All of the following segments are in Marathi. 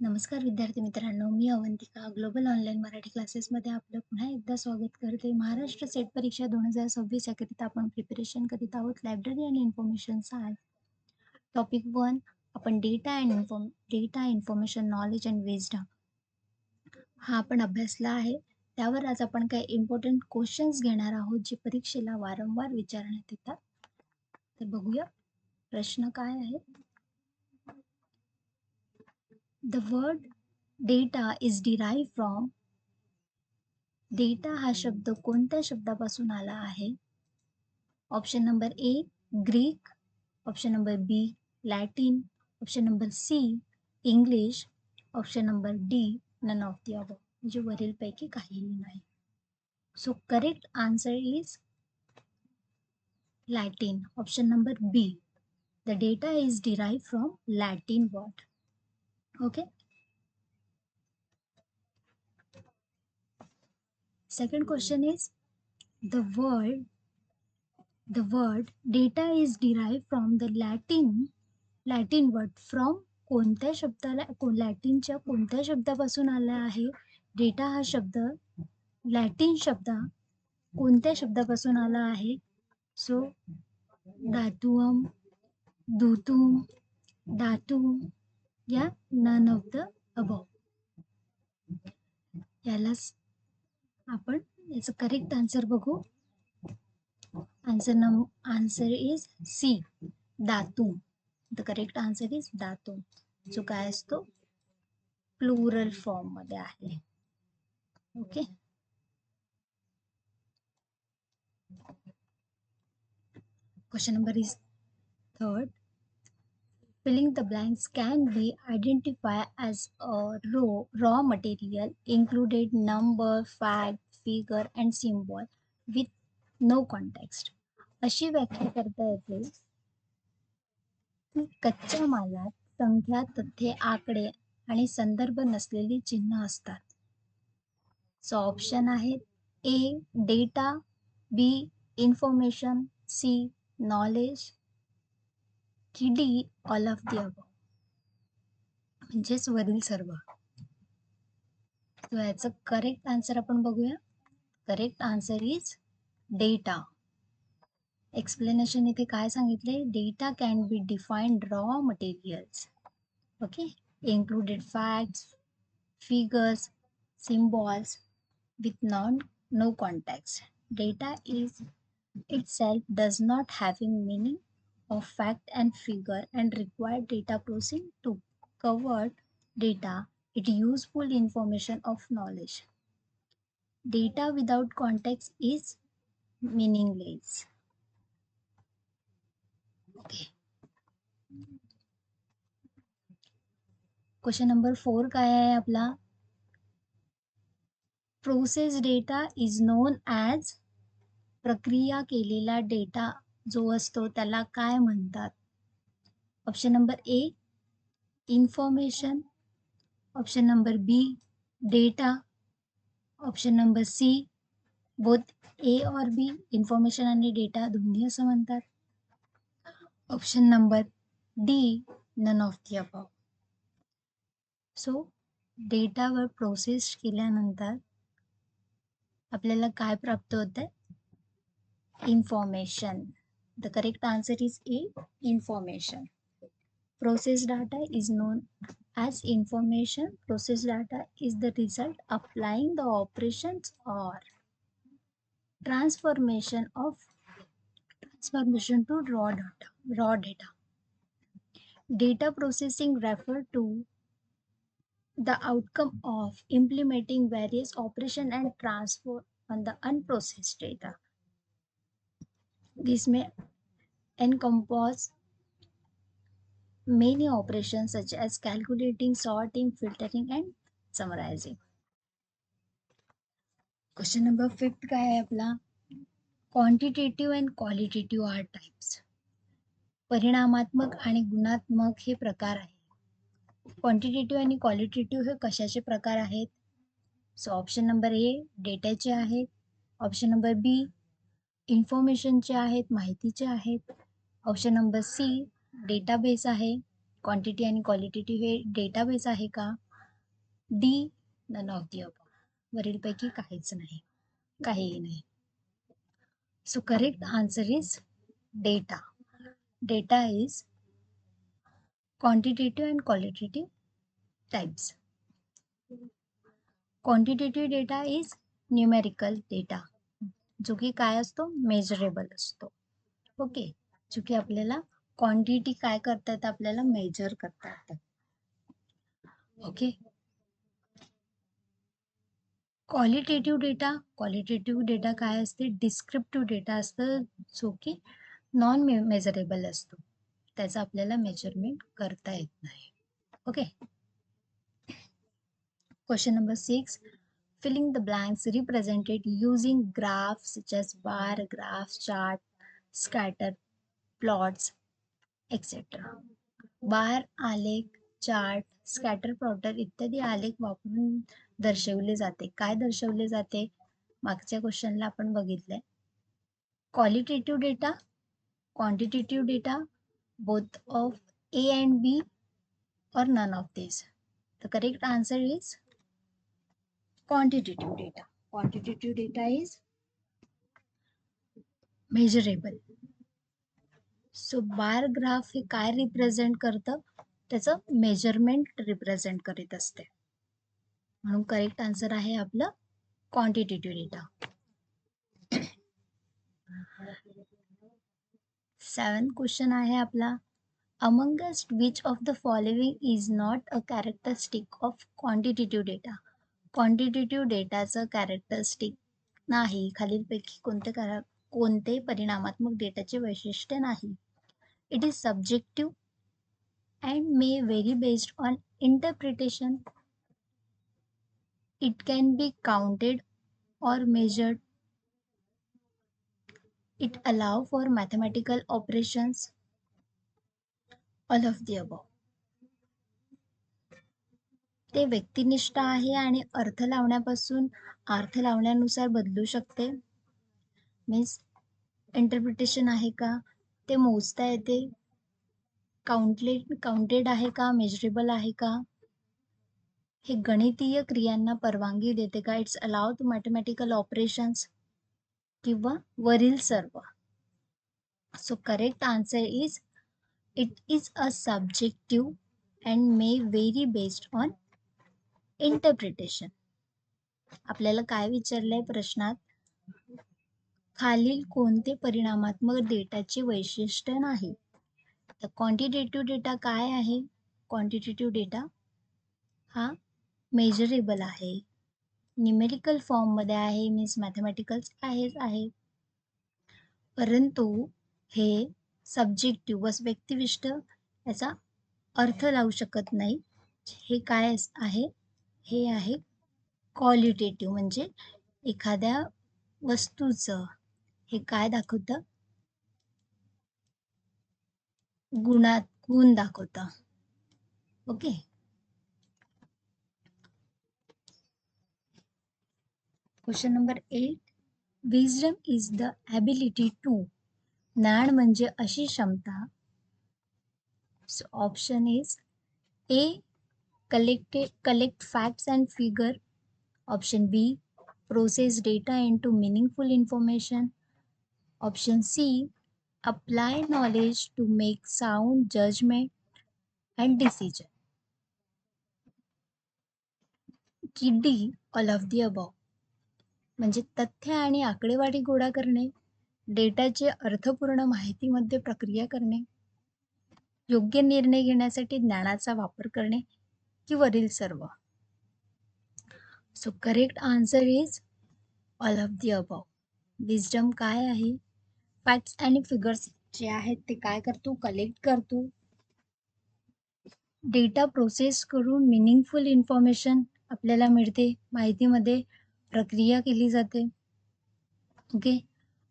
नमस्कार विद्यार्थी मित्रांनो, मी अवंतिका ग्लोबल ऑनलाईन मराठी क्लासेसमध्ये आपलं पुन्हा एकदा स्वागत करते. महाराष्ट्र सेट परीक्षा 2026 याकरिता आपण प्रिपरेशन करीत आहोत. लायब्ररी आणि इन्फॉर्मेशन सायन्स. टॉपिक 1 आपण data information knowledge and wisdom हा आपण अभ्यासला आहे. त्यावर आज आपण काही इम्पॉर्टंट क्वेश्चन्स घेणार आहोत जे परीक्षेला वारंवार विचारण्यात येतात. तर बघूया प्रश्न काय आहे. The word data is derived from. Data हा शब्द कोणत्या शब्दापासून आला आहे? Option number A Greek, option number B Latin, option number C English, option number D none of the above. म्हणजे वरीलपैकी काहीही नाही. So correct answer is Latin. Option number B. The data is derived from Latin word. Okay. Second question is the word data is derived from the Latin word from. कोणत्या शब्दाला लॅटिनच्या कोणत्या शब्दापासून आला आहे? डेटा हा शब्द लॅटिन शब्द कोणत्या शब्दापासून आला आहे? सो धातुअम, धुतुम, धातू या नन ऑफ द अबव. यालाच आपण याचं करेक्ट आन्सर बघू. आन्सर इज सी धातू. द करेक्ट आन्सर इज धातू, जो काय असतो प्लुरल फॉर्म मध्ये आहे. Okay. Question number is third. Filling the blanks can be identified as a raw material included number, fact, figure and symbol with no context. अशी व्याख्या करता येते की कच्च्या मालात संख्या, तथ्ये, आकडे आणि संदर्भ नसलेली चिन्ह असतात. सो ऑप्शन आहेत ए डेटा, बी इन्फॉर्मेशन, सी नॉलेज की D all of the above. म्हणजेच वरील सर्व. याचं करेक्ट आन्सर आपण बघूया. Correct answer is data. Explanation इथे काय सांगितले? Data can be defined raw materials. Okay. Included facts, figures, symbols with no context. Data is itself does not having meaning of fact and figure and require data processing to cover data. It useful information of knowledge. Data without context is meaningless. Okay. Question number 4 काय आहे आपला? Process data is known as. प्रक्रिया केलेला डेटा जो असतो त्याला काय म्हणतात? Option number A information, option number B data, option number C both A और बी इन्फॉर्मेशन आणि डेटा दोन्ही असं म्हणतात. Option number D none of the above. So डेटावर प्रोसेस केल्यानंतर आपल्याला काय प्राप्त होतं? Information. The correct answer is A information. Process data is known as information. Process data is the result applying the operations or transformation to raw data. Data processing refer to the outcome of implementing various operation and transfer on the unprocessed data. This may encompass many operations such as calculating, sorting, filtering and summarizing. Question number 5 काय आहे आपला? Quantitative and qualitative are types. परिणामात्मक आणि गुणात्मक हे प्रकार आहेत. क्वांटिटेटिव्ह आणि क्वालिटेटिव्ह हे कशाचे प्रकार आहेत? सो ऑप्शन नंबर ए डेटाचे आहेत, ऑप्शन नंबर बी इन्फॉर्मेशनचे आहेत, माहितीचे आहेत, ऑप्शन नंबर सी डेटाबेस आहे. क्वांटिटी आणि क्वालिटेटिव्ह हे डेटाबेस आहे का? D none of the above, वरीलपैकी काहीच नाही, काहीही नाही. So correct answer is data. Data is quantitative and qualitative types. Quantitative data is numerical data, जो की काय असतो, मेजरेबल असतो. ओके, जो की आपल्याला क्वांटिटी काय करता येतं, आपल्याला मेजर करता येतं. ओके. क्वालिटेटिव्ह डेटा काय असते, डिस्क्रिप्टिव्ह डेटा असतं, जो की नॉन मेजरेबल असतो, त्याचं आपल्याला मेजरमेंट करता येत नाही. Okay. Question number 6. Filling the blanks represented using graphs such as bar, graphs, chart, scatter, plots, etc. बार, आलेख, चार्ट, स्कॅटर प्लॉटर इत्यादी आलेख वापरून दर्शवले जाते. काय दर्शवले जाते, मागच्या क्वेश्चनला आपण बघितलंय. Qualitative data, quantitative data, both of A and B or none of these. The correct answer is quantitative data. Quantitative data is measurable. So bar graph हे काय रिप्रेझेंट करतं, त्याचं मेजरमेंट रिप्रेझेंट करीत असते. म्हणून करेक्ट आन्सर आहे आपलं क्वांटिटेटिव्ह डेटा. 7th क्वेश्चन आहे आपला, amongst which of the following is not a characteristic of quantitative data. Quantitative डेटाचं कॅरेक्टरिस्टिक नाही, खालीलपैकी कोणते परिणामात्मक डेटाचे वैशिष्ट्य नाही. It is subjective and may vary based on interpretation. It can be counted or measured. It allows for mathematical operations. All of the above. ते व्यक्तिनिष्ठ आहे आणि अर्थ लावण्यापासून अर्थ लावण्यानुसार बदलू शकते. मीन्स इंटरप्रिटेशन आहे का, ते मोजता येते, काउंटेड आहे का, मेजरेबल आहे का, हे गणितीय क्रियांना परवानगी देते का, it's allow to mathematical operations, किंवा वरील सर्व. So correct answer is it is a subjective and may vary based on interpretation. आपल्याला काय विचारलंय प्रश्नात, खालील कोणते परिणामात्मक डेटाचे वैशिष्ट्य नाही. तर क्वांटिटेटिव्ह डेटा काय आहे, क्वांटिटेटिव्ह डेटा हा मेजरेबल आहे, न्यूमेरिकल फॉर्ममध्ये आहे, मीन्स मॅथमॅटिकल्स आहे, परंतु हे सब्जेक्टिव्ह व व्यक्तिनिष्ठ याचा अर्थ लावू शकत नाही. हे काय आहे, हे आहे क्वालिटेटिव्ह, म्हणजे एखाद्या वस्तूचं हे काय दाखवतं, गुण दाखवतं. Okay. Question number 8. Wisdom is the ability to. ज्ञान म्हणजे अशी क्षमता. So option is A, collect facts and figure. Option B, process data into meaningful information. Option C, apply knowledge to make sound judgment and decision. की D, all of the above, म्हणजे तथ्य आणि आकडेवारी गोळा करणे, डेटाचे अर्थपूर्ण माहितीमध्ये प्रक्रिया करणे, योग्य निर्णय घेण्यासाठी ज्ञानाचा वापर करणे, की वरील सर्व. So correct answer is all of the above. Wisdom काय आहे, फॅक्ट्स आणि फिगर्स जे आहेत ते काय करतो, कलेक्ट करतो, डेटा प्रोसेस करून मिनिंगफुल इन्फॉर्मेशन आपल्याला मिळते, माहितीमध्ये प्रक्रिया केली जाते. Okay.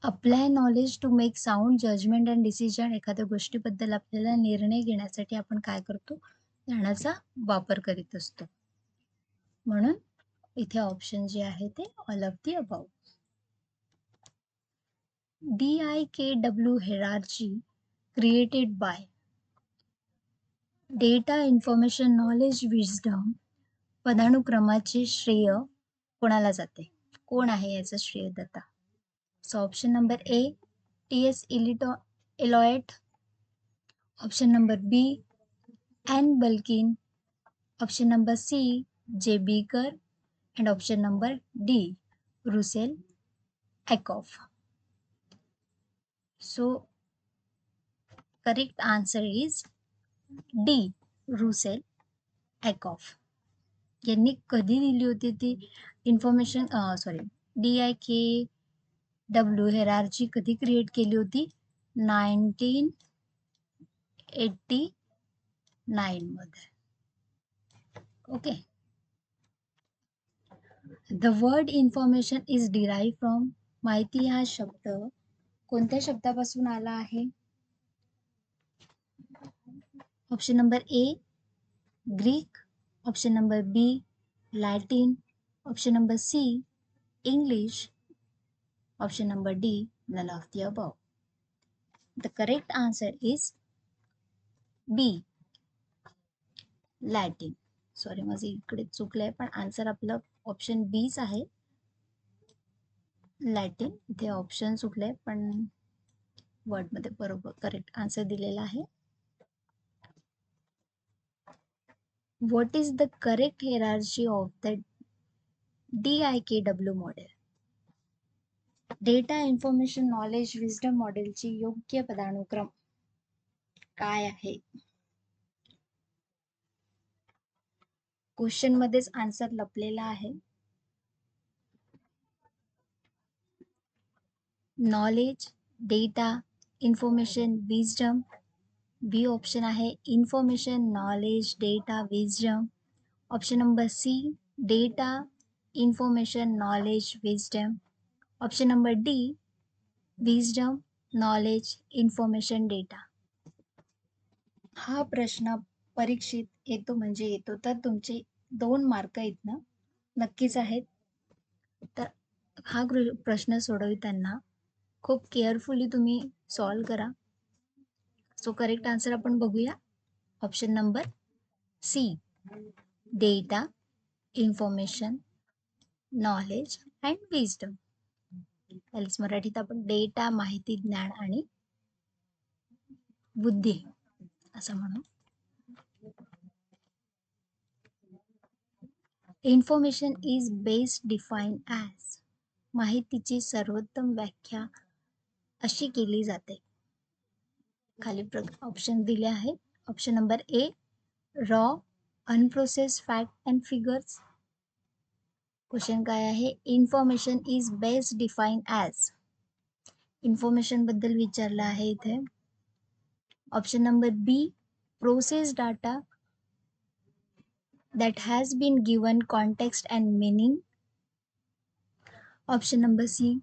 Apply knowledge to make sound judgement and decision, एखाद्या गोष्टीबद्दल आपल्याला निर्णय घेण्यासाठी आपण काय करतो, ज्ञानाचा वापर करीत असतो. म्हणून इथे ऑप्शन जे आहे ते all of the above. DIKW hierarchy created by data, information, knowledge, wisdom पदानुक्रमाचे श्रेय कोणाला जाते? कोण आहे याचं श्रेयदाता? So option number A T S. Eliot, option number B N Bulkin, option number C J Becker and option number D Russell Ackoff. So correct answer is D Russell Ackoff. यांनी कधी दिली होती ती इन्फॉर्मेशन, सॉरी, DIKW हेरार्ची कधी क्रिएट केली होती? 1989 मध्ये. Okay. The word information is derive from, माहिती हा शब्द कोणत्या शब्दापासून आला आहे? Option number A Greek, option number B Latin, option number C English, option number D none of the above. The correct answer is B Latin. Sorry, माझं इकडे चुकलंय, पण आन्सर आपलं ऑप्शन बीच आहे, लॅटिन. इथे ऑप्शन चुकलंय, पण वर्डमध्ये बरोबर करेक्ट आन्सर दिलेला आहे. What is the correct hierarchy of the DIKW model? Data information knowledge wisdom मॉडेलची योग्य पदानुक्रम काय आहे? क्वेश्चन मध्येच आन्सर लपलेला आहे. Knowledge, data, information, wisdom. B option आहे information, knowledge, data, wisdom. Option number C data, information, knowledge, wisdom. Option number D wisdom, knowledge, information, data. हा प्रश्न परीक्षेत येतो म्हणजे येतो, तर तुमचे 2 मार्क इथनं नक्कीच आहेत. तर हा प्रश्न सोडविताना खूप केअरफुली तुम्ही सॉल्व करा. सो करेक्ट आन्सर आपण बघूया. Option number C data, information, knowledge and wisdom. मराठीत आपण डेटा, माहिती, ज्ञान आणि बुद्धी असं म्हणू. Information is best define as, माहितीची सर्वोत्तम व्याख्या अशी केली जाते. खाली ऑप्शन दिले आहेत. Option number A raw unprocessed fact and figures. Question काय आहे? Information is best define as, information बद्दल विचारलं आहे इथे. Option number B process data that has been given context and meaning. Option number C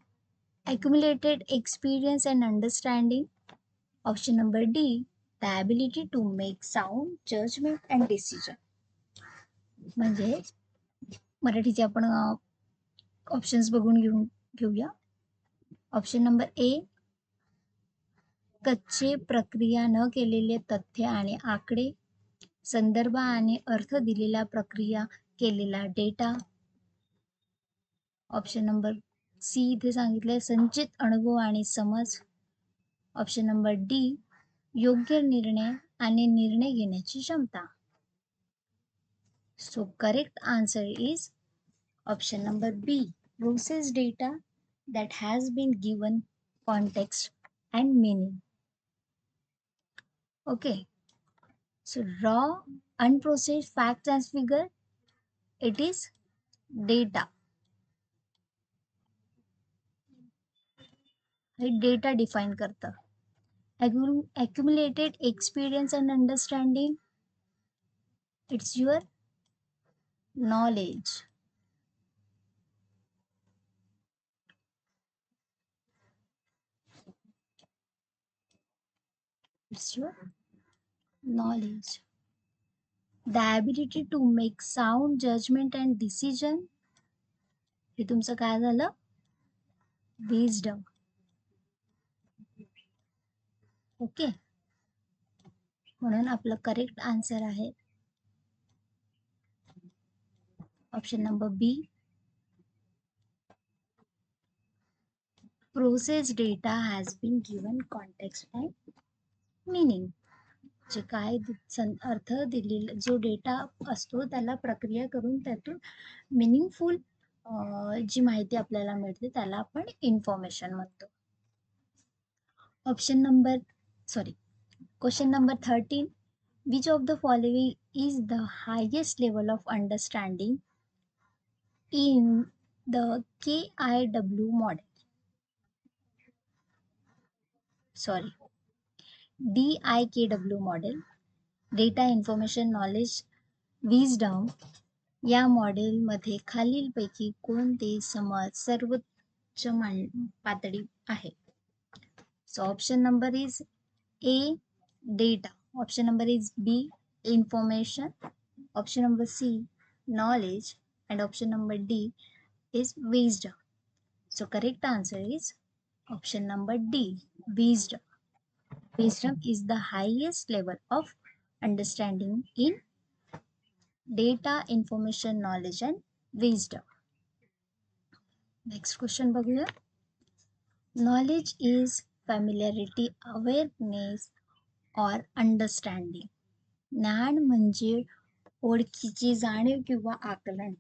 accumulated experience and understanding. Option number D the ability to make sound judgment and decision. म्हणजे मराठीचे आपण ऑप्शन्स बघून घेऊया. ऑप्शन नंबर ए कच्चे, प्रक्रिया न केलेले तथ्य आणि आकडे, संदर्भ आणि अर्थ दिलेला प्रक्रिया केलेला डेटा. ऑप्शन नंबर सी इथे सांगितले संचित अनुभव आणि समज. ऑप्शन नंबर डी योग्य निर्णय आणि निर्णय घेण्याची क्षमता. So correct answer is option number B process data that has been given context and meaning. Okay, so raw unprocessed facts and figure, it is data. हे डेटा डिफाईन करतं. accumulated experience and understanding, it's your knowledge. It's your knowledge. The ability to make sound judgment and decision, हे तुमचं काय झालं? विजडम. ओके, म्हणून आपलं करेक्ट आन्सर आहे Option number B, processed data has been given context and meaning. जे काय अर्थ दिलेला जो डेटा असतो त्याला प्रक्रिया करून त्यातून मिनिंगफुल जी माहिती आपल्याला मिळते त्याला आपण इन्फॉर्मेशन म्हणतो. Question number 13. Which of the following is the highest level of understanding in the KIW model? DIKW model. Data, Information, Knowledge, Wisdom या मॉडेलमध्ये खालीलपैकी कोणते समज सर्वोच्च पातळी आहे? So option number is A, data. Option number is B, information. Option number C, knowledge. And option number D is wisdom. So correct answer is option number D, wisdom. Wisdom is the highest level of understanding in data, information, knowledge and wisdom. Next question बघूया. Knowledge is familiarity, awareness or understanding. ज्ञान म्हणजे ओळखीची जाणीव किंवा आकलन.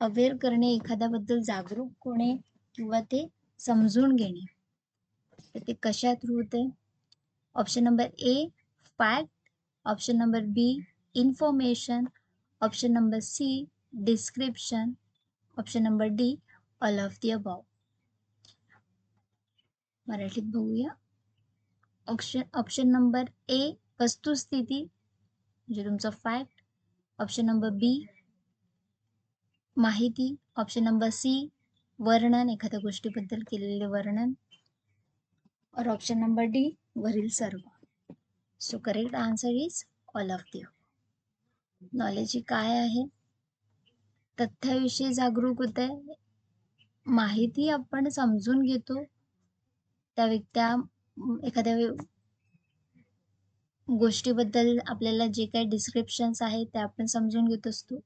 अवेअर करणे, एखाद्याबद्दल जागरूक होणे किंवा ते समजून घेणे. तर ते कशा थ्रू होते? Option number A, fact. Option number B, information. Option number C, description. Option number D, all of the above. मराठीत बघूया. ऑप्शन नंबर ए, वस्तुस्थिती म्हणजे तुमचं फॅक्ट. ऑप्शन नंबर बी, माहिती. ऑप्शन नंबर सी, वर्णन, एखाद्या गोष्टीबद्दल केलेले वर्णन. और ऑप्शन नंबर डी, वरील सर्व. So correct answer is all of the. Knowledge काय आहे? तथ्याविषयी जागरूक होते, माहिती आपण समजून घेतो, त्या एखाद्या गोष्टीबद्दल आपल्याला जे काही डिस्क्रिप्शन्स आहेत ते आपण समजून घेत असतो.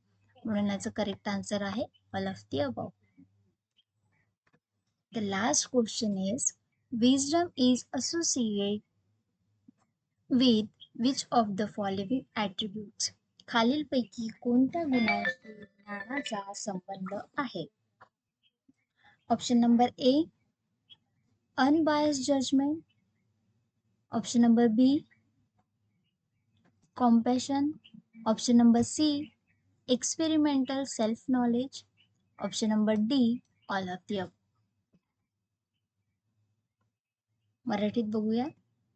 म्हणून याचं करेक्ट आन्सर आहे all of the above. The last question is wisdom is associated with which of the following attributes? खालीलपैकी कोणत्या गुणाशी ज्ञानाचा संबंध आहे? Option number A, unbiased judgement. Option number B, compassion. Option number C, experimental self knowledge. Option number D, all of the above. मराठीत बघूया.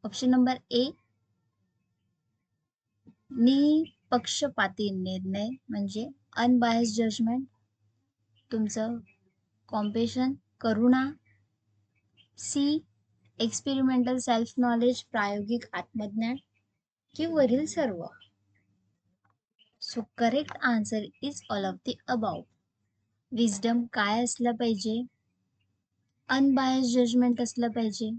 ऑप्शन नंबर ए, निपक्षपाती निर्णय म्हणजे अनबायस्ड जजमेंट. तुमचं कॉम्पॅशन, करुणा. सी, एक्सपेरिमेंटल सेल्फ नॉलेज, प्रायोगिक आत्मज्ञान की वरील सर्व. So correct answer is all of the above. Wisdom काय असलं पाहिजे? अनबायस्ड जजमेंट असलं पाहिजे,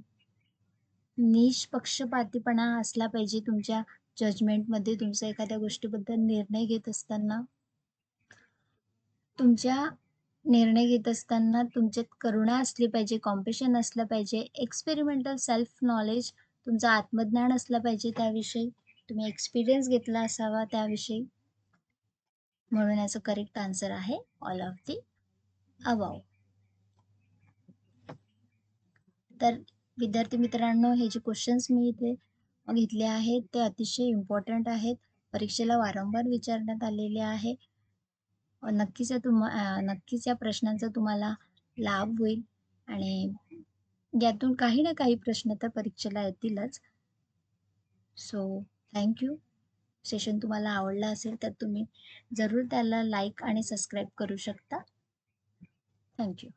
निष्पक्षपातीपणा असला पाहिजे तुमच्या जजमेंटमध्ये. तुमच्या एखाद्या गोष्टीबद्दल निर्णय घेत असताना तुमच्यात करुणा असली पाहिजे, कॉम्पॅशन असलं पाहिजे, एक्सपेरिमेंटल सेल्फ नॉलेज, तुमचं आत्मज्ञान असलं पाहिजे, त्याविषयी तुम्ही एक्सपिरियन्स घेतला असावा त्याविषयी. म्हणून याचं करेक्ट आन्सर आहे ऑल ऑफ दी अबाव. तर विद्यार्थी मित्रांनो, हे जे क्वेश्चन्स मी इथे घेतले आहेत ते अतिशय इम्पॉर्टंट आहेत. परीक्षेला वारंवार विचारण्यात आलेले आहे. नक्कीच या प्रश्नांचा तुम्हाला लाभ होईल आणि यातून काही ना काही प्रश्न तर परीक्षेला येतीलच. So thank you. सेशन तुम्हाला आवडला असेल तर तुम्ही जरूर त्याला लाईक आणि सबस्क्राईब करू शकता. थँक्यू.